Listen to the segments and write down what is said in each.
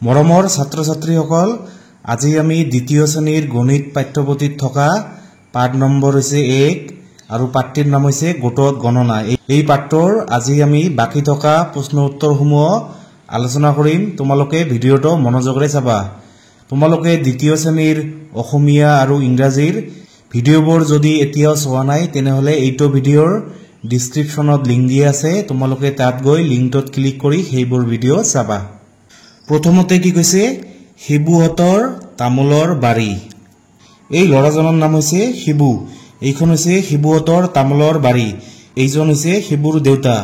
মৰমৰ ছাত্ৰ ছাত্ৰীসকল আজি আমি দ্বিতীয় শ্ৰেণীৰ গণিত পাঠ্যপুথিত থকা পাঠ নম্বৰ হৈছে 1 আৰু পাঠটিৰ নাম হৈছে গোটত গণনা। এই পাঠৰ আজি আমি বাকি থকা প্ৰশ্ন উত্তৰসমূহ আলোচনা কৰিম। তোমালোকে ভিডিঅটো মনোযোগৰে চাবা। তোমালোকে দ্বিতীয় শ্ৰেণীৰ অসমীয়া আৰু ইংৰাজীৰ ভিডিঅ'বোৰ যদি এতিয়াও চোৱা নাই তেনেহলে এইটো ভিডিঅ'ৰ ডেসক্ৰিপচনত লিংক দিয়া আছে। তোমালোকে তাত গৈ লিংকটোত ক্লিক কৰি সেইবোৰ ভিডিঅ' চাবা। প্ৰথমতে কি কৈছে শিবুহতৰ তামোলৰ বাৰী। এই ল'ৰাজনৰ নাম হৈছে শিবু। এইখন হৈছে শিবুহতৰ তামোলৰ বাৰী। এইজন হৈছে শিবুৰ দেউতা।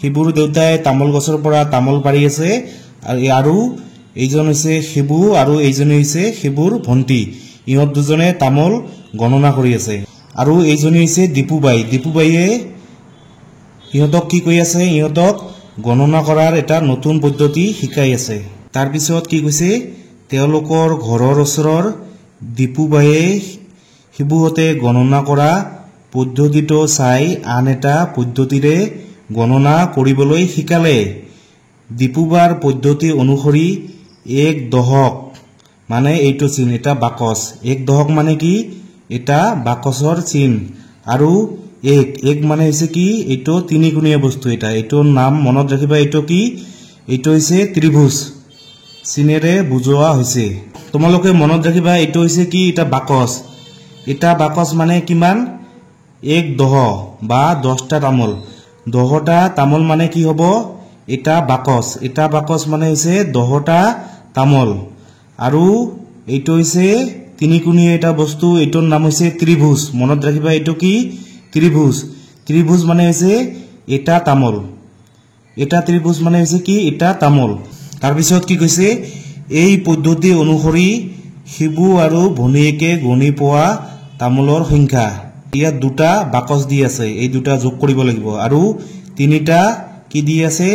শিবুৰ দেউতাই তামোল গছৰ পৰা তামোল পাৰি আছে আৰু এইজন হৈছে শিবু আৰু এইজনী হৈছে শিবুৰ ভণ্টি। ইহঁত দুজনে তামোল গণনা কৰি আছে আৰু এইজনী হৈছে দীপুবাই। দীপুবাইয়ে ইহঁতক কি কৈ আছে, ইহঁতক গণনা কৰাৰ এটা নতুন পদ্ধতি শিকাই আছে। তাৰ পিছত কি কৈছে তেওঁলোকৰ ঘৰৰ ওচৰৰ দীপুবাইয়ে শিবুহতে গণনা কৰা পদ্ধতিটো চাই আন এটা পদ্ধতিৰে গণনা কৰিবলৈ শিকালে। দীপুবাৰ পদ্ধতি অনুসৰি 1 দশক মানে এইটো চিন, এটা বাকচ। 1 দশক মানে কি, এটা বাকচৰ চিন। আৰু 1 মানে হৈছে কি, এইটো তিনিকোণীয়া বস্তু। এইটোৰ নাম মনত ৰাখিবা। এইটো কি, এইটো হৈছে ত্ৰিভুজ চিনেৰে বুজোৱা হৈছে। তোমালোকে মনত ৰাখিবা এইটো হৈছে কি, এটা বাকচ। এটা বাকচ মানে কিমান, 1 দহ বা 10টা তামোল। 10টা তামোল মানে কি হ'ব, এটা বাকচ। এটা বাকচ মানে হৈছে 10টা তামোল। আৰু এইটো হৈছে তিনিকোণীয়া এটা বস্তু, এইটোৰ নাম হৈছে ত্ৰিভুজ। মনত ৰাখিবা এইটো কি, ত্ৰিভুজ। ত্ৰিভুজ মানে হৈছে এটা তামোল। এটা ত্ৰিভুজ মানে হৈছে কি, এটা তামোল। তাৰপিছত কি কৈছে এই পদ্ধতি অনুসৰি শিবু আৰু ভনীয়েকে গণি পোৱা তামোলৰ সংখ্যা। ইয়াত 2টা বাকচ দি আছে, এই 2টা যোগ কৰিব লাগিব। আৰু 3টা কি দি আছে,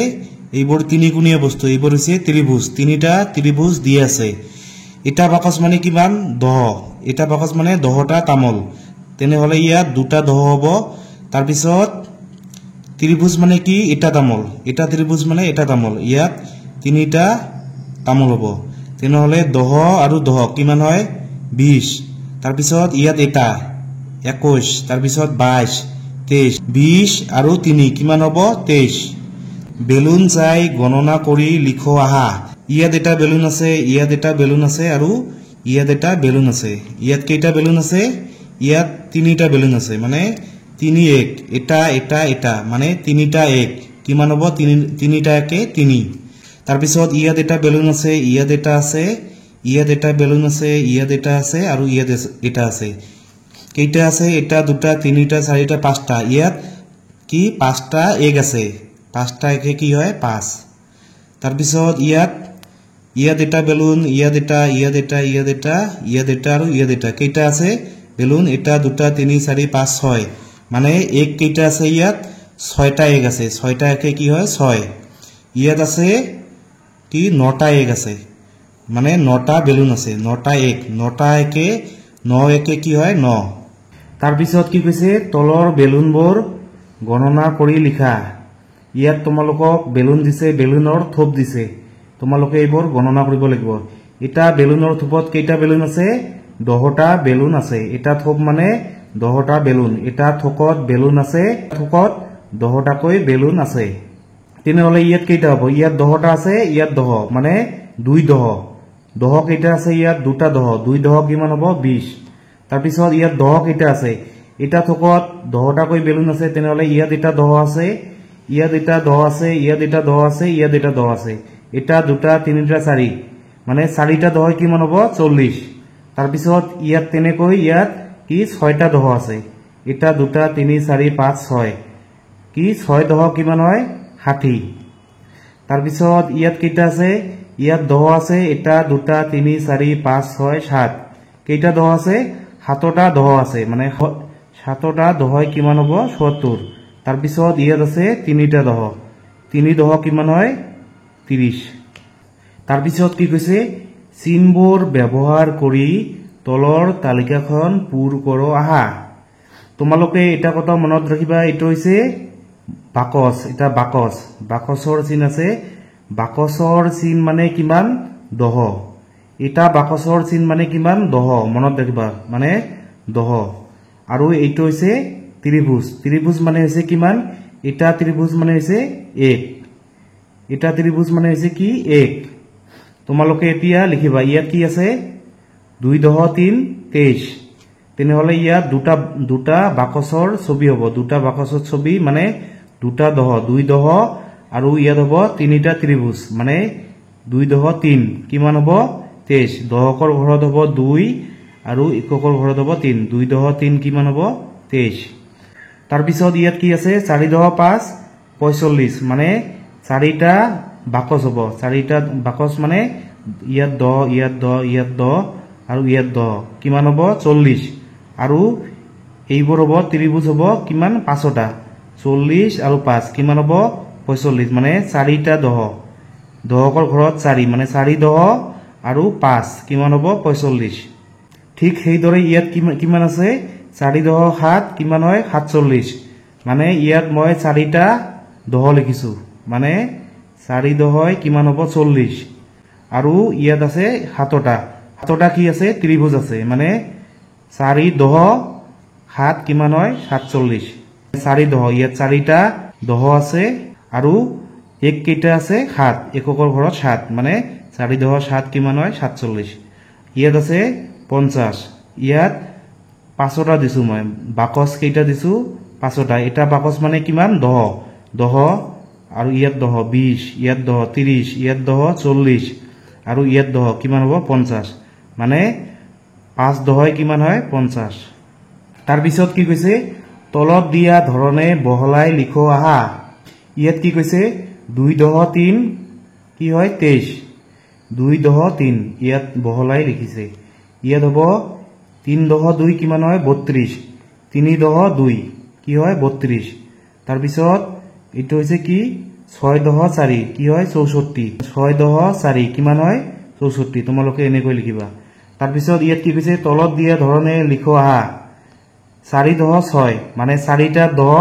এইবোৰ তিনিকোণীয়া বস্তু, এইবোৰ হৈছে ত্ৰিভুজ। 3টা ত্ৰিভুজ দি আছে। এটা বাকচ মানে কিমান, 10। এটা বাকচ মানে 10টা তামোল। তেনেহলে ইয়াত 2টা 10 হ'ব। তাৰপিছত ত্ৰিভুজ মানে কি, এটা তামোল। এটা ত্ৰিভুজ মানে এটা তামোল। ইয়াত 3টা তামোল হ'ব। তেনেহলে 10 আৰু 10 কিমান হয়, 20। তাৰপিছত ইয়াত এটা 21, তাৰপিছত 22, 23, 20 আৰু 3 কিমান হ'ব, 23। বেলুন চাই গণনা কৰি লিখো আহা। ইয়াত এটা বেলুন আছে, ইয়াত এটা বেলুন আছে আৰু ইয়াত এটা বেলুন আছে। ইয়াত কেইটা বেলুন আছে, ইয়াত 3টা বেলুন আছে। মানে 3 1, এটা এটা এটা মানে 3টা 1 কিমান হ'ব, 3টা 1 3। তাৰপিছত ইয়াত এটা বেলুন আছে, ইয়াত এটা আছে, ইয়াত এটা বেলুন আছে, ইয়াত এটা আছে আৰু ইয়াত এটা আছে। কেইটা আছে, এটা 2টা 3টা 4টা 5টা। ইয়াত কি 5টা 1 আছে। 5টা 1 কি হয়, 5। তাৰপিছত ইয়াত এটা বেলুন, ইয়াত এটা, ইয়াত এটা, ইয়াত এটা, ইয়াত এটা আৰু ইয়াত এটা। কেইটা আছে বেলুন, এটা 2টা 3 4 5 6। মানে 1 কেইটা আছে, ইয়াত 6টা 1 আছে। 6টা 1 কি হয়, 6। ইয়াত আছে কি 9টা 1 আছে। মানে 9টা বেলুন আছে। 9টা 1, 9টা 1 9 1 কি হয়, 9। তাৰপিছত কি কৈছে তলৰ বেলুনবোৰ গণনা কৰি লিখা। ইয়াত তোমালোকক বেলুন দিছে, বেলুনৰ থোপ দিছে। তোমালোকে এইবোৰ গণনা কৰিব লাগিব। এটা বেলুনৰ থোপত কেইটা বেলুন আছে, 10টা বেলুন আছে। এটা থোপ মানে 10টা বেলুন। এটা থোকত বেলুন আছে, থোকত 10টাকৈ বেলুন আছে। তেনেহলে ইয়াত কেইটা হ'ব, ইয়াত 10টা আছে, ইয়াত 10 মানে 2 10। 10 কেইটা আছে, ইয়াত 2টা 10। 2 10 কিমান হ'ব, 20। তাৰপিছত ইয়াত 10 কেইটা আছে, এটা থোকত 10টাকৈ বেলুন আছে। তেনেহলে ইয়াত এটা 10 আছে, ইয়াত এটা 10 আছে, ইয়াত এটা 10 আছে, ইয়াত এটা 10 আছে। এটা 2টা 3টা 4 মানে 4টা 10 কিমান হ'ব, 40। তাৰপিছত ইয়াত তেনেকৈ ইয়াত কি 6টা 10 আছে। এটা 2টা 3 4 5 6 কি 6 10 কিমান হয়, 60। তাৰপিছত ইয়াত কেইটা আছে, ইয়াত 10 আছে, এটা 2টা 3 4 5 6 7। কেইটা 10 আছে, 7টা 10 আছে। মানে 7টা 10 কিমান হ'ব, 70। তাৰপিছত ইয়াত আছে 3টা 10। 3 10 কিমান হয়, 30। তাৰপিছত কি কৈছে চিনবোৰ ব্যৱহাৰ কৰি তলৰ তালিকাখন পূৰ কৰো আহা। তোমালোকে এটা কথা মনত ৰাখিবা, এইটো হৈছে বাকচ। এটা বাকচ, বাকচৰ চিন আছে। বাকচৰ চিন মানে কিমান, দহ এটা বাকচৰ চিন মানে কিমান দহ মনত ৰাখিবা মানে দহ আৰু এইটো হৈছে ত্ৰিভুজ ত্ৰিভুজ মানে হৈছে কিমান এটা ত্ৰিভুজ মানে হৈছে 1 এটা ত্ৰিভুজ মানে হৈছে কি 1 তোমালোকে এতিয়া লিখিবা ইয়াত কি আছে 2 দহ 3 23 তেনেহলে ইয়াত দুটা বাকচৰ ছবি হ'ব দুটা বাকচৰ ছবি মানে দুটা দহ 2 দহ আৰু ইয়াত হ'ব তিনিটা ত্ৰিভুজ মানে 2 দহ 3 কিমান হ'ব 23 দহকৰ ঘৰত হ'ব 2 আৰু এককৰ ঘৰত হ'ব 3 2 দহ 3 কিমান হ'ব 23 তাৰ পিছত ইয়াত কি আছে 4 দহ 5 45 মানে চাৰিটা বাকচ হ'ব চাৰিটা বাকচ মানে ইয়াত 10 ইয়াত 10 ইয়াত 10 আৰু ইয়াত 10 কিমান হ'ব 40 আৰু এইবোৰ হ'ব ত্ৰিভুজ হ'ব কিমান পাঁচটা 40 আৰু 5 কিমান হ'ব 45 মানে চাৰিটা দহ দহকৰ ঘৰত 4 মানে 4 দহ আৰু 5 কিমান হ'ব 45 ঠিক সেইদৰে ইয়াত কিমান আছে 4 দহ 7 কিমান হয় 47 মানে ইয়াত মই চাৰিটা দহ লিখিছো মানে 4 দহ কিমান হ'ব 40 আৰু ইয়াত আছে সাতটা কি আছে ত্ৰিভুজ আছে মানে 4 দহ 7 কিমান হয় 47 4 দহ ইয়াত চাৰিটা দহ আছে আৰু এক কেইটা আছে 7 এককৰ ঘৰত 7 মানে 4 দহ 7 কিমান হয় 47 ইয়াত আছে 50 ইয়াত পাঁচটা দিছো মই বাকচ কেইটা দিছো পাঁচটা এটা বাকচ মানে কিমান দহ আৰু ইয়াত দহ 20 ইয়াত দহ 30 ইয়াত দহ 40 আৰু ইয়াত দহ কিমান হ'ব 50 মানে 5 দহ কিমান হয় 50 তাৰ পিছত কি কৈছে তলত দিয়া ধৰণে বহলাই লিখো আহা ইয়াত কি কৈছে 2 দহ 3 কি হয় 23 2 দহ 3 ইয়াত বহলাই লিখিছে ইয়াত হ'ব 3 দহ 2 কিমান হয় 32 3 দহ 2 কি হয় 32 তাৰ পিছত এইটো হৈছে কি 6 দহ 4 কি হয় 64 6 দহ 4 কিমান হয় 64 তোমালোকে এনেকৈ লিখিবা তাৰ পিছত ইয়াত কি কৈছে তলত দিয়া ধৰণে লিখো আহা 4 দহ 6 মানে চাৰিটা দহ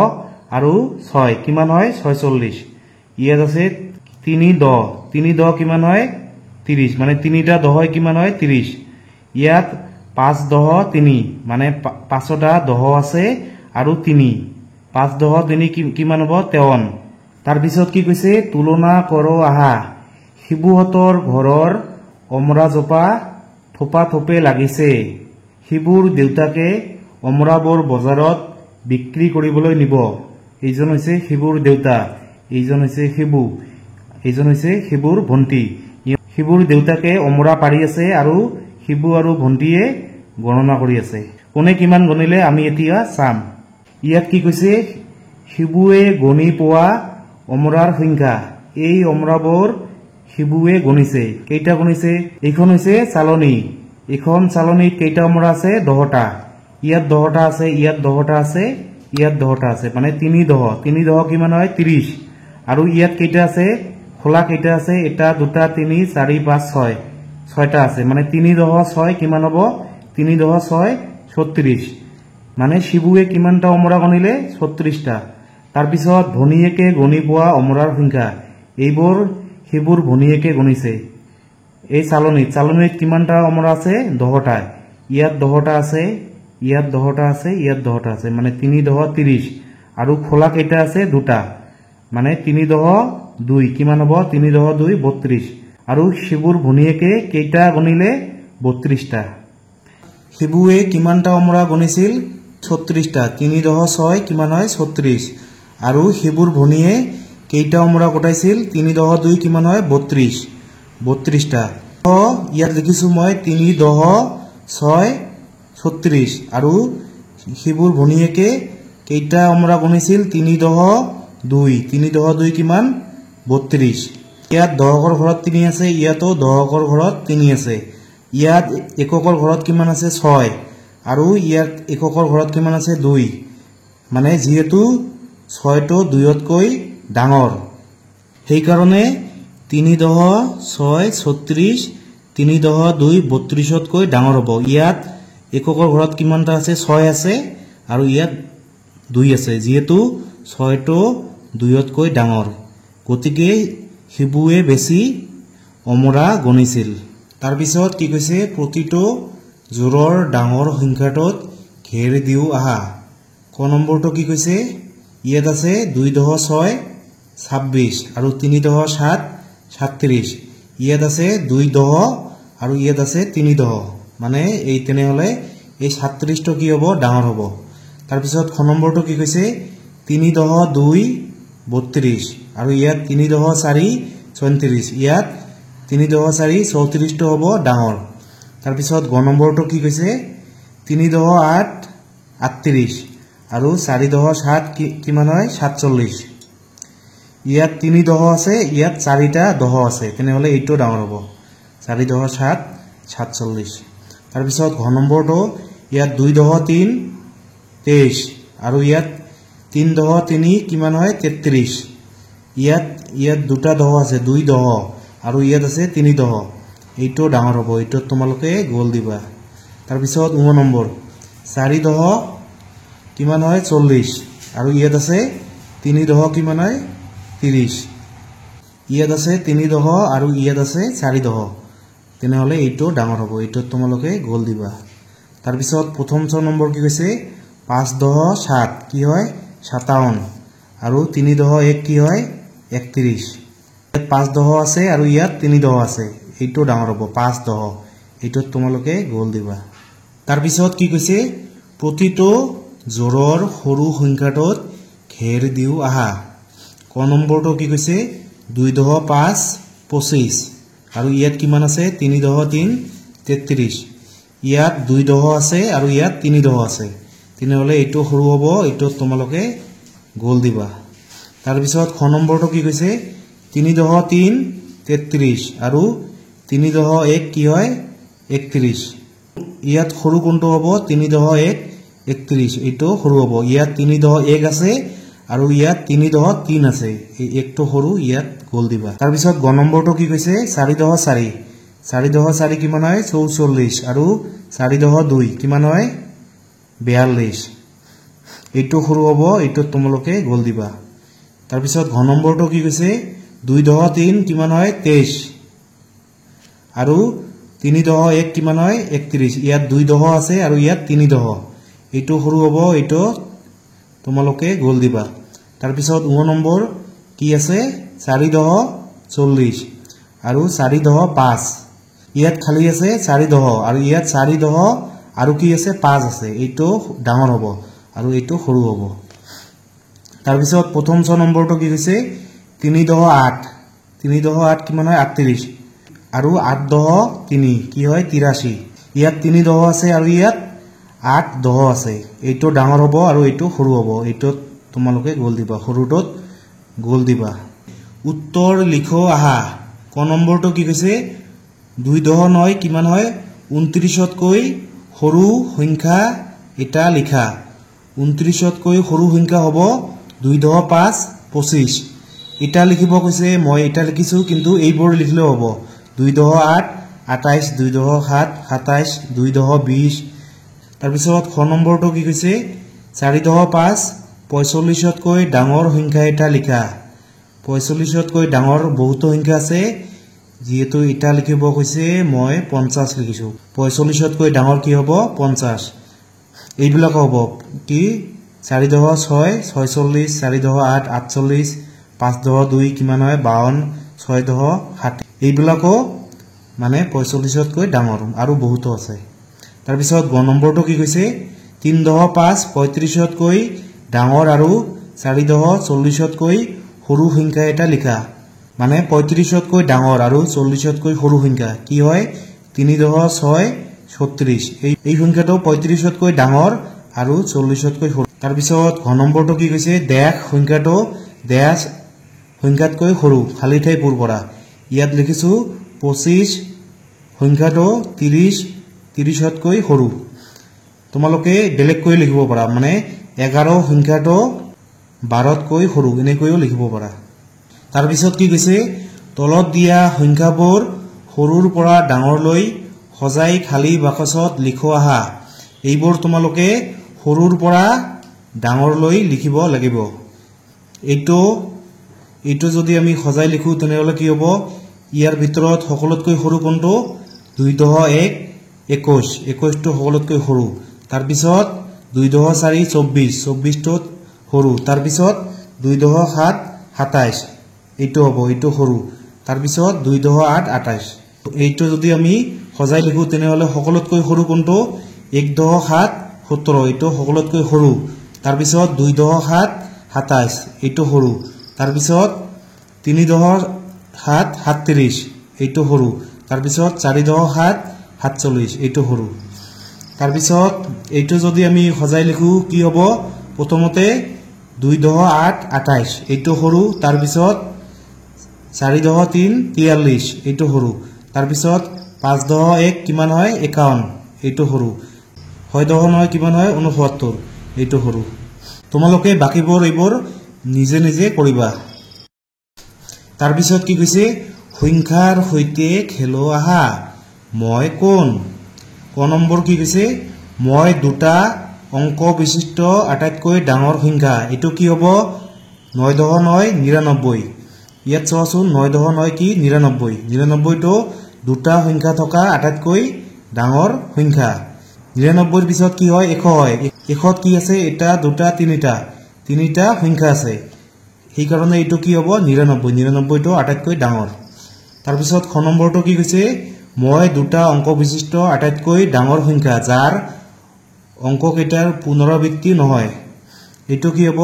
আৰু 6 কিমান হয় 46 ইয়াত আছে 3 দহ কিমান হয় 30 মানে তিনিটা দহ কিমান হয় 30 ইয়াত 5 দহ 3 মানে পাঁচটা দহ আছে আৰু 3 5 দহ 3 কিমান হ'ব 53 তাৰ পিছত কি কৈছে তুলনা কৰো আহা শিবুহতৰ ঘৰৰ অমৰাজোপা থোপা থোপে লাগিছে শিবুৰ দেউতাকে অমৰাবোৰ বজাৰত বিক্ৰী কৰিবলৈ নিব এইজন হৈছে শিবুৰ দেউতা এইজন হৈছে শিবু এইজন হৈছে শিবুৰ ভন্টি শিবুৰ দেউতাকে অমৰা পাৰি আছে আৰু শিবু আৰু ভন্টিয়ে গণনা কৰি আছে কোনে কিমান গণিলে আমি এতিয়া চাম ইয়াত কি কৈছে শিবুৱে গণি পোৱা অমৰাৰ সংখ্যা এই অমৰাবোৰ শিবুৱে গণিছে কেইটা গণিছে এইখন হৈছে চালনী এখন চালনীত কেইটা অমৰা আছে 10টা ইয়াত 10টা আছে ইয়াত 10টা আছে ইয়াত 10টা আছে মানে 3 দহ কিমান হয় 30 আৰু ইয়াত কেইটা আছে খোলা কেইটা আছে এটা দুটা 3 4 5 6 6টা আছে মানে 3 দহ 6 কিমান হ'ব 3 দহ 6 36 মানে শিবুৱে কিমানটা অমৰা গণিলে 36টা তাৰ পিছত ভনীয়েকে গণি পোৱা অমৰাৰ সংখ্যা এইবোৰ শিবুৰ ভনীয়েকে গণিছে এই চালনীত কিমানটা অমৰা আছে 10টা ইয়াত 10টা আছে ইয়াত 10টা আছে ইয়াত 10টা আছে মানে 3 দহ 30 আৰু খোলা কেইটা আছে দুটা মানে 3 দহ 2 কিমান হ'ব 3 দহ 2 32 আৰু শিবুৰ ভনীয়েকে কেইটা গণিলে 32টা শিবুৱে কিমানটা অমৰা গণিছিল 36টা 3 দহ 6 কিমান হয় 36 আৰু শিবুৰ ভনীয়ে কেইটা অমৰা গোটাইছিল 3 দহ 2 কিমান হয় 32টা ইয়াত লিখিছো মই 3 দহ 6 36 আৰু শিবুৰ ভনীয়েকে কেইটা অমৰা গণিছিল 3 দহ 2 কিমান 32 ইয়াত দহকৰ ঘৰত 3 আছে ইয়াতো দহকৰ ঘৰত 3 আছে ইয়াত এককৰ ঘৰত কিমান আছে 6 আৰু ইয়াত এককৰ ঘৰত কিমান আছে 2 মানে যেহেতু 6 টো 2তকৈ ডাঙৰ সেই কাৰণে 3 দহ 6 36 3 দহ 2 32তকৈ ডাঙৰ হ'ব ইয়াত এককৰ ঘৰত কিমানটা আছে 6 আছে আৰু ইয়াত 2 আছে যেহেতু 6 টো 2তকৈ ডাঙৰ গতিকে শিবুৱে বেছি অমৰা গণিছিল তাৰ পিছত কি কৈছে প্ৰতিটো জোৰৰ ডাঙৰ সংখ্যাটোত ঘেৰ দিও আহা ক নম্বৰটো কি কৈছে ইয়াত আছে 2.6 26 আৰু 3.7 37 ইয়াত আছে 2 আৰু ইয়াত আছে 3 মানে এই তেনেহলে এই 37 টো কি হ'ব ডাঙৰ হ'ব তাৰ পিছত খ নম্বৰটো কি কৈছে 3.2 32 আৰু ইয়াত 3.4 34 ইয়াত 3.4 34 টো হ'ব ডাঙৰ তাৰ পিছত গ নম্বৰটো কি কৈছে 3.8 38 আৰু 4.7 কিমান হয় 47 ইয়াত 3 আছে ইয়াত 4টা 10 আছে তেনেহলে এইটো ডাঙৰ হ'ব 4.7 47 তাৰ পিছত ঘ নম্বৰটো ইয়াত 2.3 23 আৰু ইয়াত 3.3 কিমান হয় 33 ইয়াত দুটা 10 আছে 2 আৰু ইয়াত আছে 3 এইটো ডাঙৰ হ'ব এইটো তোমালোকে গোল দিবা তাৰ পিছত উ নম্বৰ 4 কিমান হয় 40 আৰু ইয়াত আছে 3 কিমান হয় 30 ইয়াত আছে 3 আৰু ইয়াত আছে 4 তেনেহলে এইটো ডাঙৰ হ'ব এইটো তোমালোকে গোল দিবা তাৰ পিছত প্ৰথম নম্বৰ কি কৈছে 5.7 কি হয় 57 আৰু 3.1 কি হয় 31 ইয়াত 5 আছে আৰু ইয়াত 3 আছে এইটো ডাঙৰ হ'ব 5 এইটো তোমালোকে গোল দিবা তাৰ পিছত কি কৈছে প্ৰতিটো জোৰৰ সৰু সংখ্যাটোত ঘেৰ দিও আহা ক নম্বৰটো কি কৈছে 2.5 25 আৰু ইয়াত কিমান আছে 3.3 33 ইয়াত 2 আছে আৰু ইয়াত 3 আছে তেনেহলে এইটো সৰু হ'ব এইটো তোমালোকে গোল দিবা তাৰ পিছত খ নম্বৰটো কি কৈছে 3.3 33 আৰু 3.1 কি হয় 31 ইয়াত সৰু কোনটো হ'ব 3.1 31 এইটো সৰু হ'ব ইয়াত 3.1 আছে আৰু ইয়াত 3.3 আছে এই একটো সৰু ইয়াত গোল দিবা তাৰ পিছত গ নম্বৰটো কি কৈছে 4.4 4.4 কিমান হয় 44 আৰু 4.2 কিমান হয় 42 এইটো সৰু হ'ব এইটো তোমালোকে গোল দিবা তাৰ পিছত ঘ নম্বৰটো কি কৈছে 2.3 কিমান হয় 23 আৰু 3.1 কিমান হয় 31 ইয়াত 2 আছে আৰু ইয়াত 3 এইটো সৰু হ'ব এইটো তোমালোকে গোল দিবা তাৰ পিছত উ নম্বৰ কি আছে 4.40 আৰু 4.5 ইয়াত খালি আছে 4 আৰু ইয়াত 4 আৰু কি আছে 5 আছে এইটো ডাঙৰ হ'ব আৰু এইটো সৰু হ'ব তাৰ পিছত প্ৰথম নম্বৰটো কি কৈছে 3.8 3.8 কিমান হয় 38 আৰু 8.3 কি হয় 83 ইয়াত 3 আছে আৰু ইয়াত 8 আছে এইটো ডাঙৰ হ'ব আৰু এইটো সৰু হ'ব এইটো তোমালোকে গোল দিবা সৰুটোত গোল দিবা উত্তৰ লিখো আহা ক নম্বৰটো কি কৈছে 2.9 কিমান হয় 29তকৈ সৰু সংখ্যা এটা লিখা 29তকৈ সৰু সংখ্যা হ'ব 2.5 25 এটা লিখিব কৈছে মই এটা লিখিছো কিন্তু এইবোৰ লিখলে হ'ব 2.8 28 2.7 27 2.20 তাৰ পিছত খ নম্বৰটো কি কৈছে 4.5 45তকৈ ডাঙৰ সংখ্যা এটা লিখা 45তকৈ ডাঙৰ বহুতো সংখ্যা আছে যেহেতু এটা লিখিব কৈছে মই 50 লিখিছো 45তকৈ ডাঙৰ কি হ'ব 50 এইবিলাক হ'ব কি 4.6 46 4.8 48 5.2 কিমান হয় 52 6.7 এইবিলাকো মানে 45তকৈ ডাঙৰ আৰু বহুতো আছে তাৰ পিছত গ নম্বৰটো কি কৈছে 3.5 35তকৈ ডাঙৰ আৰু 4.40তকৈ সৰু সংখ্যা এটা লিখা মানে 35তকৈ ডাঙৰ আৰু 40তকৈ সৰু সংখ্যা কি হয় 3.6 36 এই সংখ্যাটো 35তকৈ ডাঙৰ আৰু 40তকৈ সৰু তাৰ পিছত ঘ নম্বৰটো কি কৈছে দেশ সংখ্যাটো দেশ সংখ্যাতকৈ সৰু খালি ঠাই পূৰ কৰা ইয়াত লিখিছো 25 সংখ্যাটো 30তকৈ সৰু তোমালোকে বেলেগকৈ লিখিব পাৰা মানে 11 সংখ্যাটো 12তকৈ সৰু এনেকৈও লিখিব পাৰা তাৰ পিছত কি কৈছে তলত দিয়া সংখ্যাবোৰ সৰুৰ পৰা ডাঙৰলৈ সজাই খালি বাকচত লিখো আহা এইবোৰ তোমালোকে সৰুৰ পৰা ডাঙৰলৈ লিখিব লাগিব এইটো যদি আমি সজাই লিখো তেনেহলে কি হ'ব ইয়াৰ ভিতৰত সকলোতকৈ সৰু কোনটো 2.1 21 21টো সকলোতকৈ সৰু তাৰপিছত 2.4 24 24টো সৰু তাৰপিছত 2.7 27 এইটো হ'ব এইটো সৰু তাৰপিছত 2.8 28 এইটো যদি আমি সজাই লিখো তেনেহলে সকলোতকৈ সৰু কোনটো 1.7 17 এইটো সকলোতকৈ সৰু তাৰপিছত 2.7 27 এইটো সৰু তাৰপিছত 3.7 37 এইটো সৰু তাৰপিছত 4.7 47 এইটো সৰু তাৰপিছত এইটো যদি আমি সজাই লিখো কি হ'ব প্ৰথমতে 2.8 28 এইটো সৰু তাৰপিছত 4.3 43 এইটো সৰু তাৰপিছত 5.1 কিমান হয় 51 এইটো সৰু 6.9 কিমান হয় 69 এইটো সৰু তোমালোকে বাকিবোৰ এইবোৰ নিজে নিজে কৰিবা তাৰপিছত কি কৈছে সংখ্যাৰ সৈতে খেলো আহা মই কোন ক নম্বৰ কি কৈছে মই দুটা অংক বিশিষ্ট আটাইতকৈ ডাঙৰ সংখ্যা এটো কি হ'ব 9.9 99 ইয়াত চোৱাচোন 9.9 কি 99 99 টো দুটা সংখ্যা থকা আটাইতকৈ ডাঙৰ সংখ্যা 99 ৰ পিছত কি হয় 100 হয় 100ত কি আছে এটা দুটা তিনিটা সংখ্যা আছে সেই কাৰণে এটো কি হ'ব 99 টো আটাইতকৈ ডাঙৰ তাৰ পিছত খ নম্বৰটো কি কৈছে মই দুটা অংক বিশিষ্ট আটাইতকৈ ডাঙৰ সংখ্যা যাৰ অংক কেইটাৰ পুনৰাবৃত্তি নহয় এটো কি হ'ব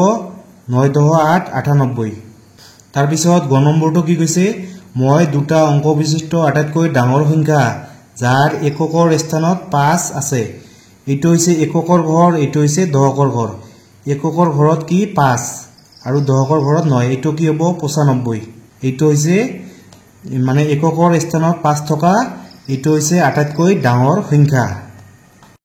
9.8 98 তাৰ পিছত গ নম্বৰটো কি কৈছে মই দুটা অংক বিশিষ্ট আটাইতকৈ ডাঙৰ সংখ্যা যাৰ এককৰ স্থানত 5 আছে এটো হৈছে এককৰ ঘৰ এটো হৈছে দহকৰ ঘৰ এককৰ ঘৰত কি 5 আৰু দহকৰ ঘৰত 9 এটো কি হ'ব 95 এটো হৈছে মানে এককৰ স্থানত 5 থকা এটো হৈছে আটাইতকৈ ডাঙৰ সংখ্যা